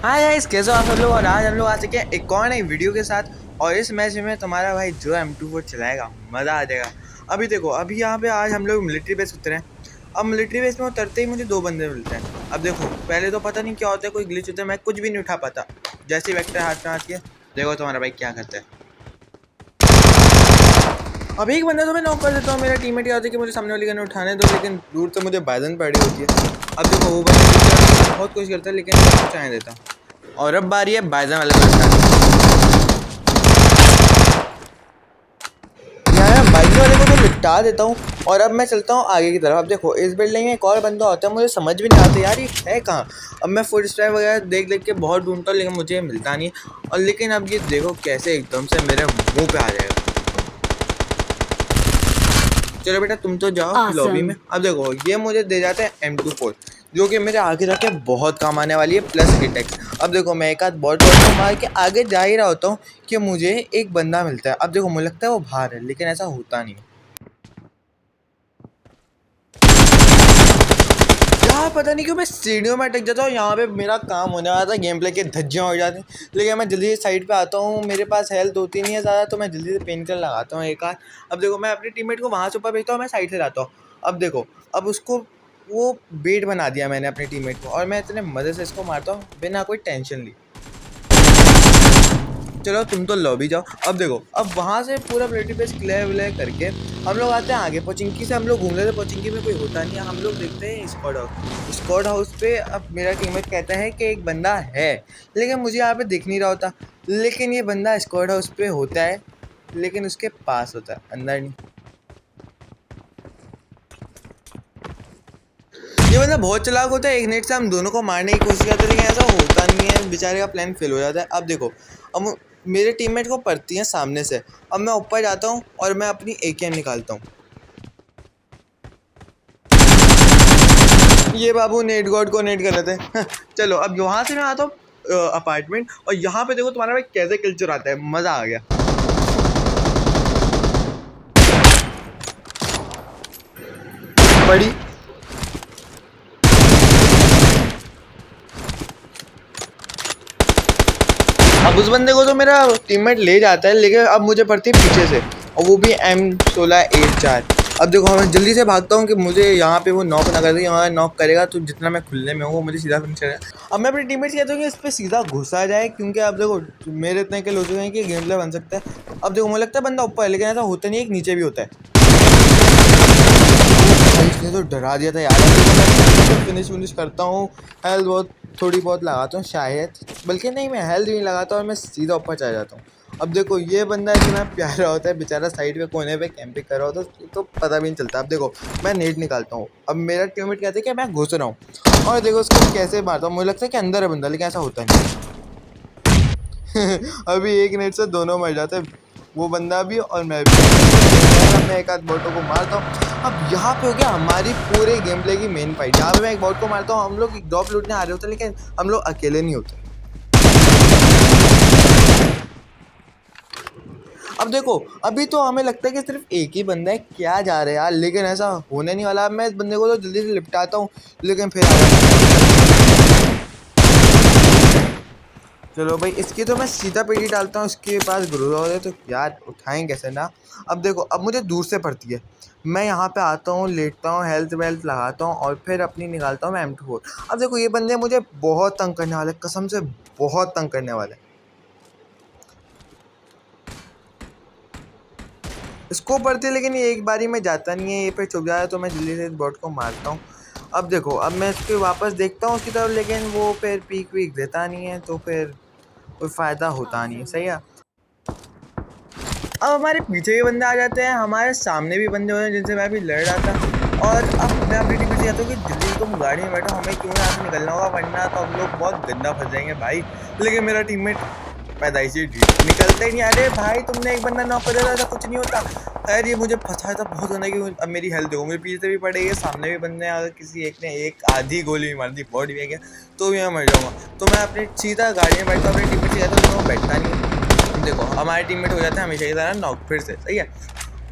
हाँ गाइस, कैसे हो आप सब लोग। और आज हम लोग आ चुके हैं एक और नई वीडियो के साथ। और इस मैच में तुम्हारा भाई जो M24 चलाएगा, मज़ा आ जाएगा। अभी देखो, अभी यहाँ पे आज हम लोग मिलिट्री बेस उतरे हैं। अब मिलिट्री बेस में उतरते ही मुझे दो बंदे मिलते हैं। अब देखो, पहले तो पता नहीं क्या होता है, कोई ग्लिच होता है, मैं कुछ भी नहीं उठा पाता। जैसे ही वेक्टर हाथ में आती है, देखो तुम्हारा भाई क्या करता है। अब एक बंदा तो मैं नॉक कर देता हूँ, मेरा टीममेट याद है कि मुझे सामने वाली गन उठाने दो, लेकिन दूर से मुझे बाइजन पड़ी होती है। अब देखो, वो बंदा बहुत कोशिश करता है, लेकिन मैं कुछ नहीं देता। और अब बारी है बाइजन वाले को उठाने की। यहाँ बाइजन वाले को तो लिपटा देता हूँ। और अब मैं चलता हूँ आगे की तरफ। अब देखो, इस बिल्डिंग में एक और बंदा होता है, मुझे समझ भी नहीं आता यार ये है कहाँ। अब मैं फुट स्टेप वगैरह देख देख के बहुत ढूंढता हूँ, लेकिन मुझे मिलता नहीं। और लेकिन अब ये देखो कैसे एकदम से मेरे मुंह पे आ जाएगा। चलो बेटा, तुम तो जाओ लॉबी में। अब देखो, ये मुझे दे जाते हैं M24, जो कि मेरे आगे जाके बहुत काम आने वाली है, प्लस हिटेक्स। अब देखो, मैं एक आध बॉट मार के आगे जा ही रहा होता हूँ कि मुझे एक बंदा मिलता है। अब देखो, मुझे लगता है वो बाहर है, लेकिन ऐसा होता नहीं। यार पता नहीं क्यों मैं सीढ़ियों में अटक जाता हूँ। यहाँ पे मेरा काम होने वाला था, गेम प्ले के धज्जियाँ हो जाती हैं, लेकिन मैं जल्दी से साइड पे आता हूँ। मेरे पास हेल्थ होती नहीं है ज़्यादा, तो मैं जल्दी से पेन किलर लगाता हूँ एक आध। अब देखो, मैं अपने टीममेट को वहाँ से ऊपर भेजता हूँ, मैं साइड से जाता हूँ। अब देखो, अब उसको वो बेट बना दिया मैंने अपने टीममेट को, और मैं इतने मज़े से इसको मारता हूँ बिना कोई टेंशन ली। चलो तुम तो लॉबी जाओ। अब देखो, अब वहाँ से पूरा मिलिट्री बेस क्लियर विलियर करके हम लोग आते हैं आगे। पोचिंकी से हम लोग घूम रहे थे, पोचिंकी में कोई होता नहीं है। हम लोग देखते हैं स्क्वाड हाउस। स्क्वाड हाउस पे अब मेरा टीममेट कहता है कि एक बंदा है, लेकिन मुझे यहाँ पे दिख नहीं रहा होता। लेकिन ये बंदा स्क्वाड हाउस पे होता है, लेकिन उसके पास होता है, अंदर नहीं। ये बंदा बहुत चालाक होता है। एक नेट से हम दोनों को मारने की कोशिश करते हैं, लेकिन ऐसा होता नहीं है, बेचारे का प्लान फेल हो जाता है। अब देखो, अब मेरे टीममेट को पड़ती है सामने से। अब मैं ऊपर जाता हूँ और मैं अपनी AKM निकालता हूँ। ये बाबू नेट गॉड को नेट कर लेते हैं। चलो, अब वहाँ से मैं आता हूँ अपार्टमेंट, और यहाँ पे देखो तुम्हारा भाई कैसे किल चुराता है, मज़ा आ गया। बड़ी अब उस बंदे को तो मेरा टीममेट ले जाता है, लेकिन अब मुझे पड़ती है पीछे से, और वो भी M16A4। अब देखो, मैं जल्दी से भागता हूँ कि मुझे यहाँ पे वो नॉक ना कर दे। यहाँ नॉक करेगा तो जितना मैं खुलने में हूँ, वो मुझे सीधा फिनिश करेगा। अब मैं अपने टीममेट से कहता हूँ कि इस पर सीधा घुसा जाए, क्योंकि अब देखो मेरे इतने किल हो चुके हैं कि गेम प्ले बन सकता है। अब देखो, मुझे लगता है बंदा ऊपर है, लेकिन ऐसा होता नहीं है, एक नीचे भी होता है। इसने तो डरा दिया था यार। फिनिश करता हूँ, हेल्थ बहुत थोड़ी बहुत लगाता हूँ शायद, बल्कि नहीं, मैं हेल्थ नहीं लगाता और मैं सीधा ऊपर चला जाता हूँ। अब देखो, ये बंदा इतना प्यारा होता है, बेचारा साइड पे कोने पे कैंपिंग कर रहा होता है, तो पता भी नहीं चलता। अब देखो, मैं नेट निकालता हूँ। अब मेरा टीममेट कहते हैं कि मैं घुस रहा हूँ, और देखो उसको कैसे मारता हूँ। मुझे लगता है कि अंदर है बंदा, लेकिन ऐसा होता नहीं। अभी एक नेट से दोनों मर जाते हैं, वो बंदा भी और मैं भी। मैं एक आध बॉटों को मारता हूँ। अब यहाँ पे हो गया हमारी पूरे गेम प्ले की मेन फाइट। यहाँ पे मैं एक बॉट को मारता हूँ, हम लोग एक ड्रॉप लूटने आ रहे होते हैं, लेकिन हम लोग अकेले नहीं होते। अब देखो, अभी तो हमें लगता है कि सिर्फ एक ही बंदा है, क्या जा रहा है यार, लेकिन ऐसा होने नहीं वाला। अब मैं इस बंदे को तो जल्दी से लिपटाता हूँ, लेकिन फिर चलो भाई, इसकी तो मैं सीधा पेटी डालता हूँ। इसके पास ग्रोजा हो जाए तो यार उठाएं कैसे ना। अब देखो, अब मुझे दूर से पड़ती है। मैं यहाँ पे आता हूँ, लेटता हूँ, हेल्थ वेल्थ लगाता हूँ, और फिर अपनी निकालता हूँ मैं M24। अब देखो, ये बंदे मुझे बहुत तंग करने वाले, कसम से बहुत तंग करने वाले। इसको पड़ती है, लेकिन ये एक बारी में जाता नहीं है, ये पे छुप जाता है, तो मैं जल्दी से इस बॉट को मारता हूँ। अब देखो, अब मैं इसके वापस देखता हूँ उसकी तरफ, लेकिन वो फिर पीक वीक देता नहीं है, तो फिर कोई फ़ायदा होता नहीं है। सही है। अब हमारे पीछे भी बंदे आ जाते हैं, हमारे सामने भी बंदे होते हैं जिनसे मैं अभी लड़ रहा था। और अब मैं अपनी टीम से कहता हूँ कि जल्दी तुम गाड़ी में बैठो, हमें क्यों यहाँ से निकलना होगा, वरना तो हम लोग बहुत गंदा फंस जाएंगे भाई। लेकिन मेरा टीममेट पैदाइशी निकलता ही नहीं। अरे भाई, तुमने एक बंदा नॉक कर दिया था, ऐसा कुछ नहीं होता। खैर, ये मुझे फंसाया था बहुत होने की। अब मेरी हेल्थ देखो, मेरे पीछे से भी पड़ेगी, सामने भी बंदे, अगर किसी एक ने एक आधी गोली भी मार दी, बॉडी भी आ गया, तो भी मैं मर जाऊँगा। तो मैं अपनी सीधा गाड़ी में बैठता हूँ, अपनी टीम से कहता हूँ बैठता नहीं। देखो, हमारे टीममेट हो जाता है हमेशा की तरह नॉक फिर से। सही है।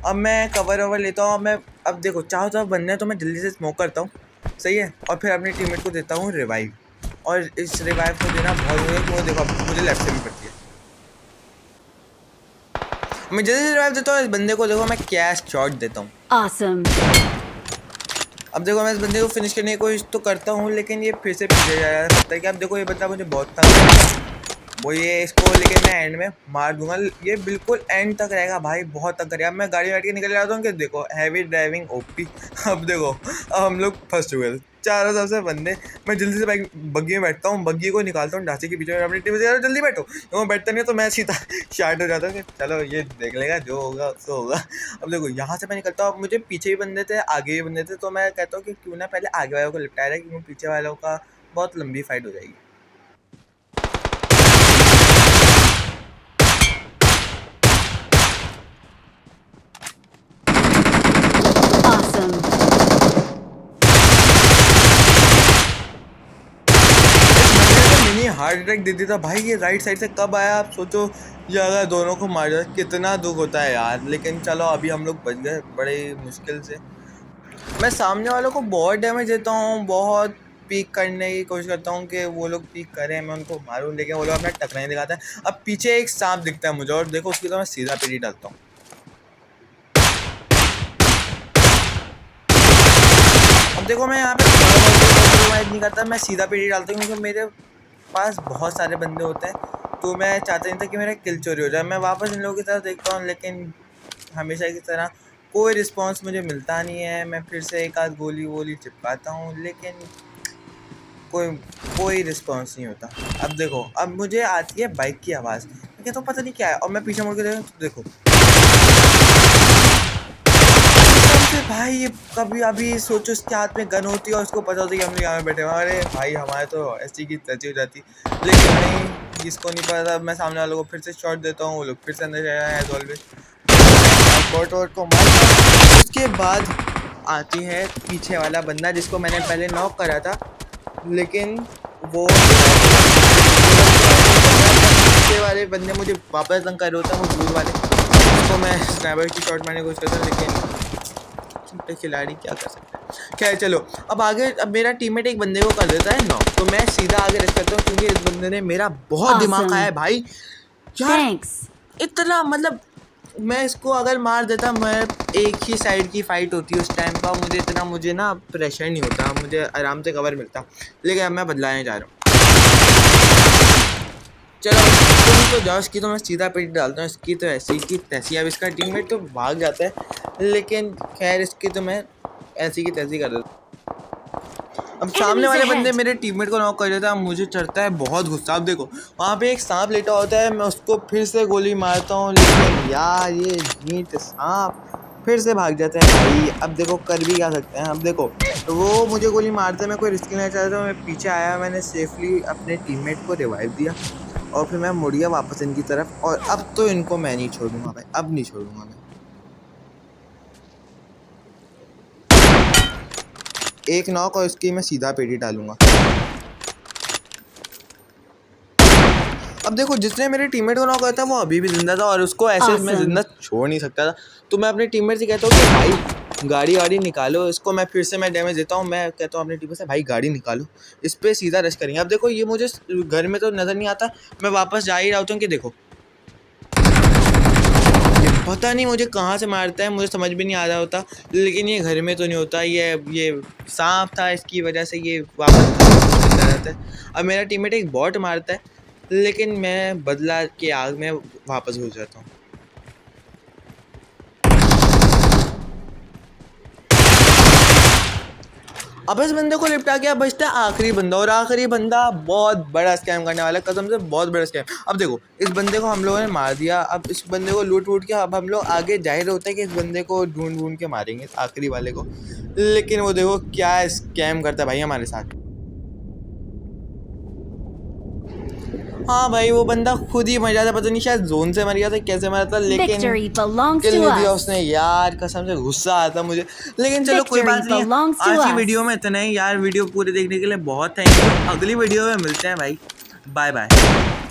अब मैं कवर ववर लेता हूँ। अब देखो, चारों तरफ बंदे हैं, तो मैं जल्दी से स्मोक करता हूँ। सही है। और फिर अपने टीममेट को देता हूँ रिवाइव। और इस रिवाइव को देना बहुत जरूरी है, क्योंकि देखो मुझे लेफ्ट से भी पड़ती है। मैं जल्दी रिवाइव देता हूँ इस बंदे को, देखो मैं क्या शॉट देता हूँ। Awesome. अब देखो मैं इस बंदे को फिनिश करने की कोशिश तो करता हूँ, लेकिन ये फिर से पीछे जा रहा है कि अब देखो ये बंदा मुझे बहुत तंग कर रहा है। वो ये इसको लेके मैं एंड में मार दूंगा, ये बिल्कुल एंड तक रहेगा भाई, बहुत तक करेगा। मैं गाड़ी बैठ के निकल जाता हूँ कि देखो हैवी ड्राइविंग ओपी। अब देखो अब हम लोग फंस चुके थे चारों तरफ से बंदे। मैं जल्दी से बाइक बग्गी में बैठता हूँ, बग्गी को निकालता हूँ ढांचे के पीछे, अपनी टीम से जल्दी बैठो। वो बैठता नहीं है तो मैं सीधा शार्ट हो जाता हूँ कि चलो ये देख लेगा, जो होगा सो होगा। अब देखो यहाँ से मैं निकलता हूँ, मुझे पीछे भी बंदे थे आगे भी बंदे थे, तो मैं कहता हूँ कि क्यों ना पहले आगे वालों को निपटाया जाए, क्योंकि पीछे वालों का बहुत लंबी फाइट हो जाएगी। Awesome. मिनी हार्ट अटैक दे दिया था भाई, ये राइट साइड से कब आया आप सोचो। ये अगर दोनों को मार जाए कितना दुख होता है यार। लेकिन चलो अभी हम लोग बच गए बड़े मुश्किल से। मैं सामने वालों को बहुत डैमेज देता हूँ, बहुत पीक करने की कोशिश करता हूँ कि वो लोग पीक करें, मैं उनको मारूँ, लेकिन वो लोग अपना टकराई दिखाते हैं। अब पीछे एक सांप दिखता है मुझे, और देखो उसकी तो मैं सीधा पीढ़ी डालता हूँ। अब देखो मैं यहाँ पे कॉम्प्रोमाइज़ नहीं करता, मैं सीधा पीढ़ी डालता हूँ, क्योंकि मेरे पास बहुत सारे बंदे होते हैं, तो मैं चाहता नहीं था कि मेरा किल चोरी हो जाए। मैं वापस इन लोगों की तरफ देखता हूँ, लेकिन हमेशा की तरह कोई रिस्पांस मुझे मिलता नहीं है। मैं फिर से एक आध गोली वोली चिपकाता हूँ, लेकिन कोई कोई रिस्पांस नहीं होता। अब देखो अब मुझे आती है बाइक की आवाज़, मैं कहता हूँ पता नहीं क्या है, और मैं पीछे मुड़ के देखो भाई, ये कभी अभी सोचो उसके हाथ में गन होती है और उसको पता होता है कि हम लोग यहाँ बैठे हुए। अरे भाई हमारे तो ऐसी की तैसी हो जाती, लेकिन नहीं, जिसको नहीं पता। मैं सामने वालों को फिर से शॉट देता हूँ, वो लोग फिर से अंदर जा रहे हैं एज ऑलवेज, बॉट वॉट को मार। उसके बाद आती है पीछे वाला बंदा जिसको मैंने पहले नॉक करा था, लेकिन वो पीछे वाले बंदे मुझे वापस तंग कर रहे होते हैं, वो दूर वाले, तो मैं स्नाइपर की शॉट मारने की कोशिश करता हूँ, लेकिन खिलाड़ी क्या कर सकते हैं। खैर चलो अब आगे। अब मेरा टीममेट एक बंदे को कर देता है नॉक, तो मैं सीधा आगे रश करता हूँ, क्योंकि इस बंदे ने मेरा बहुत दिमाग खाया है भाई यार। इतना मतलब मैं इसको अगर मार देता, मैं एक ही साइड की फाइट होती है उस टाइम पर, मुझे ना प्रेशर नहीं होता, मुझे आराम से कवर मिलता। लेकिन अब मैं बदलाने जा रहा हूँ। चलो तुम तो जाओ, इसकी तो मैं सीधा पेट डालता हूँ, इसकी तो ऐसी की तैसी। अब इसका टीममेट तो भाग जाता है, लेकिन खैर इसकी तो मैं ऐसी की तैसी कर देता हूँ। अब सामने वाले बंदे मेरे टीममेट को नॉक कर देता है, मुझे चढ़ता है बहुत गुस्सा। अब देखो वहाँ पे एक सांप लेटा होता है, मैं उसको फिर से गोली मारता हूँ, लेकिन यार ये नीट सांप फिर से भाग जाते हैं भाई। अब देखो कर भी क्या सकते हैं। अब देखो वो मुझे गोली मारते हैं, मैं कोई रिस्क नहीं चाहता, मैं पीछे आया, मैंने सेफली अपने टीममेट को रिवाइव दिया, और फिर मैं मुड़ गया वापस इनकी तरफ। और अब तो इनको मैं नहीं छोड़ूंगा भाई, अब नहीं छोड़ूंगा मैं। एक नॉक और इसकी मैं सीधा पेटी डालूंगा। अब देखो जिसने मेरे टीममेट को नॉक किया था वो अभी भी जिंदा था, और उसको ऐसे मैं जिंदा छोड़ नहीं सकता था। तो मैं अपने टीममेट से कहता हूँ कि भाई गाड़ी वाड़ी निकालो। इसको मैं फिर से मैं डैमेज देता हूँ, मैं कहता हूँ अपने टीममेट से भाई गाड़ी निकालो, इस पर सीधा रश करेंगे। अब देखो ये मुझे घर में तो नज़र नहीं आता, मैं वापस जा ही रहा होता हूँ कि देखो पता नहीं मुझे कहाँ से मारता है, मुझे समझ भी नहीं आ रहा होता, लेकिन ये घर में तो नहीं होता। ये सांप था, इसकी वजह से ये वापस जिंदा रहता है। अब मेरा टीममेट एक बॉट मारता है, लेकिन मैं बदला के आग में वापस घुस जाता हूँ। अब इस बंदे को निपटा के अब बचता है आखिरी बंदा, और आखिरी बंदा बहुत बड़ा स्कैम करने वाला है, कसम से बहुत बड़ा स्कैम। अब देखो इस बंदे को हम लोगों ने मार दिया, अब इस बंदे को लूट वूट के अब हम लोग आगे जाहिर होता है कि इस बंदे को ढूंढ के मारेंगे, आखिरी वाले को। लेकिन वो देखो क्या स्कैम करता है भाई हमारे साथ। हाँ भाई वो बंदा खुद ही मर जाता, पता नहीं शायद जोन से मर गया था, कैसे मरा था, लेकिन किल नहीं दिया उसने यार, कसम से गुस्सा आता मुझे। लेकिन चलो कोई बात नहीं, आज की वीडियो में इतना ही यार। वीडियो पूरे देखने के लिए बहुत थैंक यू, अगली वीडियो में मिलते हैं भाई, बाय बाय।